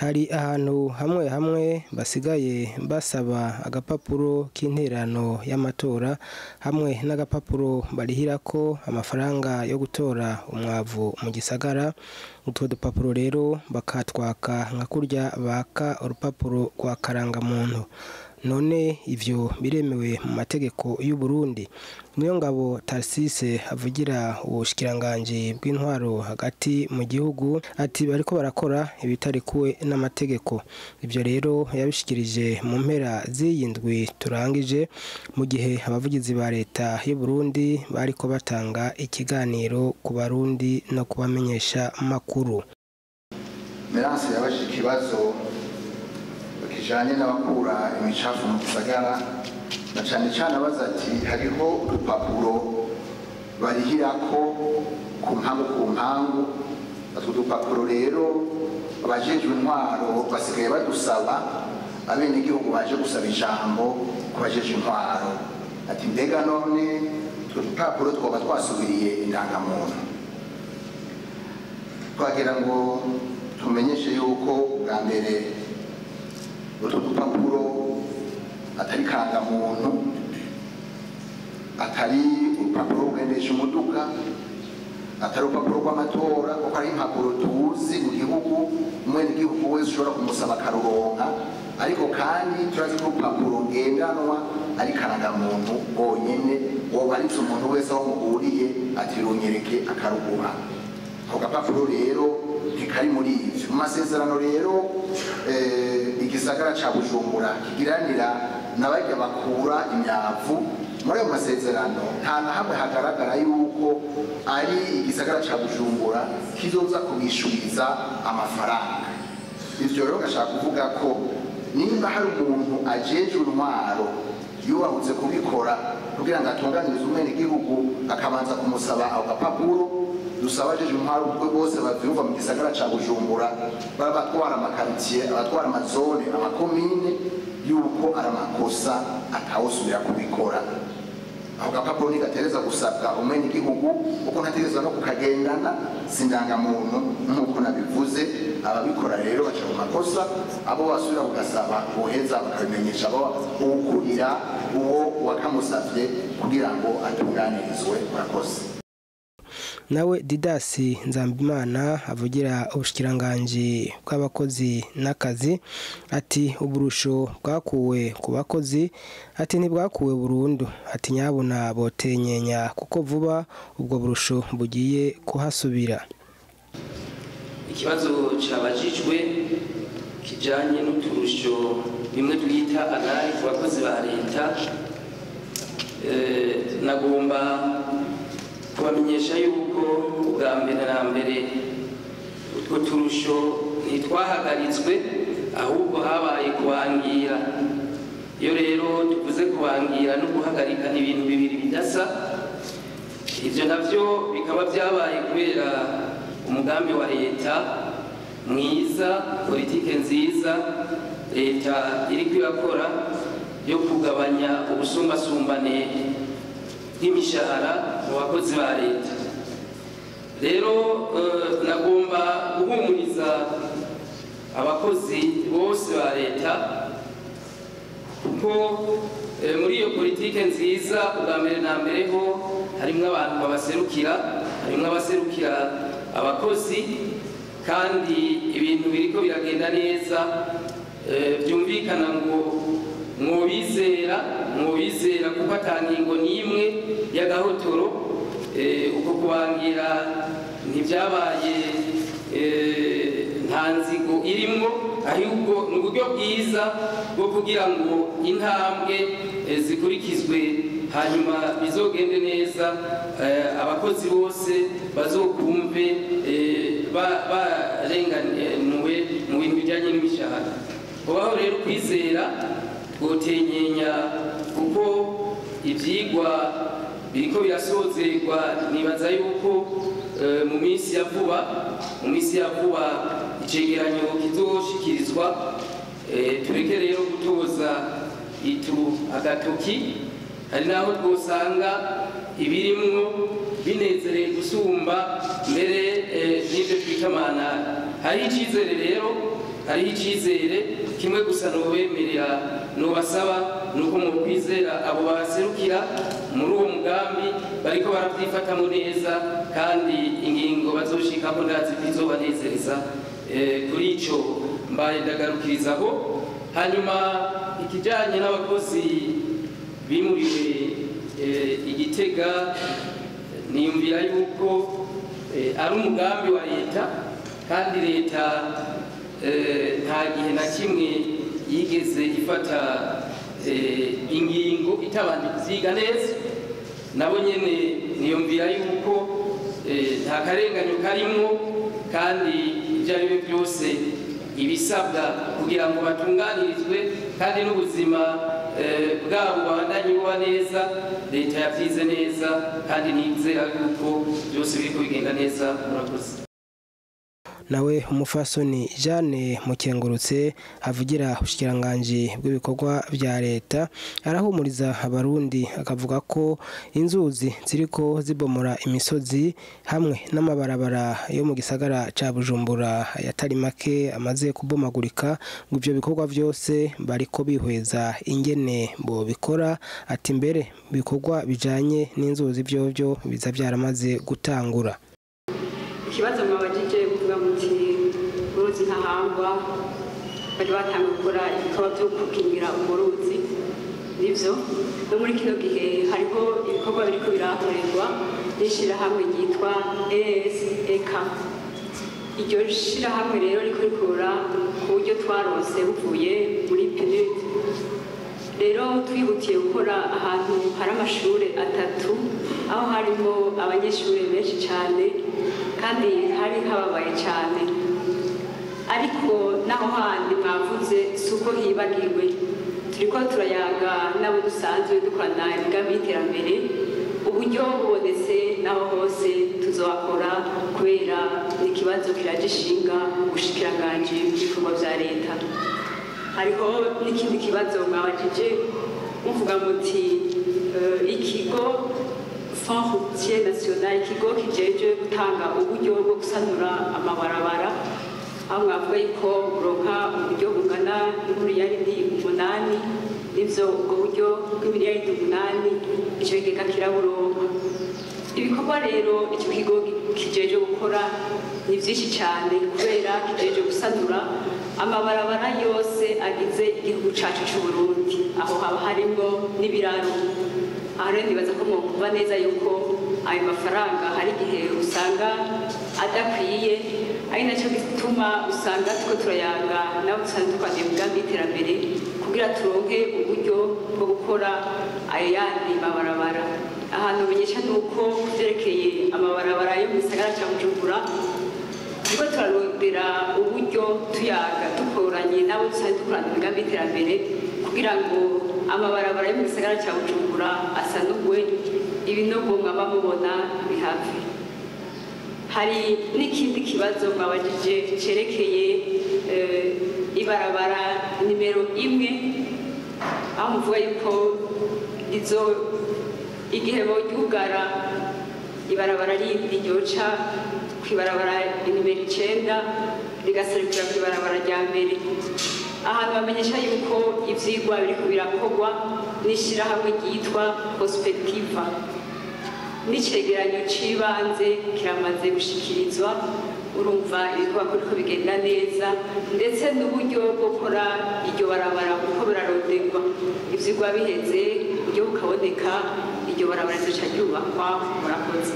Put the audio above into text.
hari ahantu hamwe hamwe basigaye basaba agapapuro k'interano y'amatora hamwe n'agapapuro barihirako amafaranga yo gutora umwavu mu gisagara. Utwo dupapuro rero bakatwaka nka kurya baka urupapuro rwa karangamuntu. None ivyo biremewe mu mategeko y'u Burundi? Niyongabo Tarsise avugira ubushikiranganje bw'intwaro hagati mu gihugu ati bariko barakora ibitarekuwe n'amategeko. Ivyo rero yabishikirije mu mpera z'iyindwi turangije mu gihe abavugizi ba leta y'u Burundi bariko batanga ikiganiro ku Barundi no kubamenyesha makuru. Meranse yabashije ikibazo kijanye n'abakura imicafu mu gisagara, na cane cane abaza ati hariho urupapuro barihirako ku mpangu. Utwo dupapuro rero abajejwe intwaro basigaye badusaba abenegihugu baje gusaba ijambo ku bajejwe intwaro. Ati mbega none utwo dupapuro twoba twasubiriye indangamuntu? Twagira ngo tumenyeshe yuko bwa mbere utwo dupapuro atari karangamuntu, atari urupapuro rugendesha umuduga, atari urupapuro rw'amatora, kuko ari impapuro tuzi mu gihugu umwenegihugu wese ushobora kumusaba akaruronka, ariko kandi turazi ko urupapuro ngendanwa ari karangamuntu bonyene, wobaritse umuntu wese aho muhuriye ati runyereke akaruguha. Ako gapapuro rero ntikari muri ivyo. Mu masezerano rero igisagara ca Bujumbura kigiranira n'abarya bakura imyavu, muri ayo masezerano nta na hamwe hagaragara yuko ari igisagara ca Bujumbura kizoza kubishuriza amafaranga. Ivyo rero gashaka kuvuga ko nimba hari umuntu ajejwe intwaro yubahuze kubikora kugira ngo atunganirize umwenegihugu akabanza kumusaba ako gapapuro, dusaba abajeje intwaro bose bavyumva mu gisagara ca Bujumbura, baba batwara amakaritiye, abatwara amazone, amakomine, yuko ari amakosa atawusubira kubikora. Ako gapapuro ntigatereza gusabwa umwenegihugu, kuko ntatereza no kukagendana, si indangamuntu nk'uko nabivuze. Ababikora rero baca mu makosa, abo basubira kugasaba boheza bakabimenyesha uwukurira uwo wakamusavye kugira ngo atunganirizwe murakoze. Nawe Didasi Nzambimana avugira ubushikiranganje bw'abakozi n'akazi ati uburusho bwakuwe ku bakozi ati ntibwakuwe burundu, ati nyabuna botenyenya kuko vuba ubwo burusho bugiye kuhasubira. Ikibazo cabajijwe kijanye n'uturusho bimwe twita anari ku bakozi ba leta, nagomba kubamenyesha yuko ubwa mbere na mbere utwo turusho ntitwahagaritswe, ahubwo habaye kubangira. Iyo rero tuvuze kubangira no guhagarika ni ibintu bibiri bidasa. Ivyo navyo bikaba vyabaye kubera umugambi wa leta mwiza, politike nziza leta iriko irakora yo kugabanya ubusumbasumbane bw'imishahara mu bakozi ba leta. Rero nagomba guhumuriza abakozi bose ba leta kuko muri iyo politike nziza ubwa mbere na mbere ho harimwo abantu babaserukira, harimwo abaserukira abakozi, kandi ibintu biriko biragenda neza. Byumvikana ngo mwobizera kuko atangingo n'imwe y'agahotoro. Uko kubangira ntibyabaye nta nzigo irimwo, ahubwo ni uburyo bwiza bwo kugira ngo intambwe zikurikizwe hanyuma bizogende neza, abakozi bose bazokumve barenganuwe mu bintu bijyanye n'imishahara. Ubaho rero kwizera twotenyenya kuko ivyigwa biriko birasozerwa. Nibaza yuko mu minsi ya vuba icegeranyo kizoshikirizwa. Tureke rero gutoza agatoki, hari naho twosanga ibirimwo binezereye gusumba mbere n'ibyo twita amanara. Hari icizere rero hariho icyizere kimwe gusa n'ubemerera n'ubasaba nuko mu kwizera abo baserukira muri uwo mugambi bariko barabyifatamo neza kandi ingingo bazoshikamo ndazi bizobanezereza kuri ico mbaye ndagarukirizaho. Hanyuma ikijanye n'abakozi bimuriwe Igitega niyumvira yuko ari umugambi wa leta kandi leta nta gihe na kimwe yigeze ifata ingingo itabanje kuziga neza. Nabo nyene niyumvira yuko nta karenganyo karimwo kandi ibyo ari byo byose ibisabwa kugira ngo batunganirizwe kandi n'ubuzima bwabo babandanye buba neza leta yavyize neza kandi nizera yuko byose biriko bigenda neza. Murakoze. Nawe umufasoni Jeanne Mukengurutse avugira ubushikiranganji bw'ibikorwa bya leta arahumuriza abarundi akavuga ko inzuzi ziriko zibomora imisozi hamwe n'amabarabara yo mu gisagara ca Bujumbura yatari make amaze kubomagurika ngo ivyo bikorwa byose bariko bihweza ingene bo bikora ati mbere bikorwa bijanye n'inzuzi byo biza byaramaze gutangura. Ikibazo mwabajije kuvuga muti uruzi ntahangwa bari batanga gukora ibikorwa byo gukingira umuruzi nivyo no muri kino gihe hariho ibikorwa biriko birakorerwa n'ishirahamwe ryitwa ESEK. Iryo shirahamwe rero riko rikora ku buryo twarose buvuye muri PNUD. Rero twihutiye gukora ahantu hari amashuri 3 aho harimo abanyeshuri benshi cyane kandi hari hababaye cyane, ariko naho handi mwavuze suko hibagirwe turiko turayaga nabo dusanzwe dukorana imigambi y'iterambere. Uburyo bubonetse naho hose tuzokora kubera n'ikibazo kiragishinga ubushikiranganji bw'ibikorwa vya leta. Hariho n'ikindi kibazo mwabajije muvuga muti ikigo Fonds routier national, ikigo kijeje gutanga uburyo bwo gusanura amabarabara, aho mwavuga yuko buronka uburyo bungana n'imiliyaridi 8. Nivyo ubwo buryo bw'imiliyaridi 8 ico kigega kiraburonka. Ibikorwa rero icyo kigo kijeje gukora ni vyinshi cyane kubera kijeje gusanura amabarabara yose agize igihugu cacu c'u Burundi, aho haba harimo n'ibiraro. Ahari nibaza ko mukumva neza yuko ayo mafaranga hari igihe usanga adakwiye, ari nacyo gituma usanga tuko turayanga nabo dusanzwe twandika imigambi y'iterambere kugira turonke uburyo bwo gukora ayo yandi mabarabara. Ahantu menyesha nuko vyerekeye amabarabara yo mu gisagara ca Bujumbura turiko turarondera uburyo tuyaga dukoranye nabo dusanzwe dukorana imigambi y'iterambere kugira ngo amabarabara yo mu gisagara ca Bujumbura asanurwe, ibinogo mwaba mubona bihave. Hari n'ikindi kibazo mwabajije cerekeye ibarabara nimero 1 aho muvuga yuko igihe boryugara ibarabara rindi ryoca kw'ibarabara nimero 9 rigaserukira kw'ibarabara rya mbere. Ahantu bamenyesha yuko ivyigwa biriko birakorwa n'ishirahamwe ryitwa Prospectiva. N'icegeranyo cibanze kiramaze gushikirizwa, urumva ibikorwa biriko bigenda neza ndetse n'uburyo bwo gukora iryo barabara kuko biraronderwa. Ivyigwa biheze uburyo bukaboneka iryo barabara rizoca ryubakwa. Murakoze.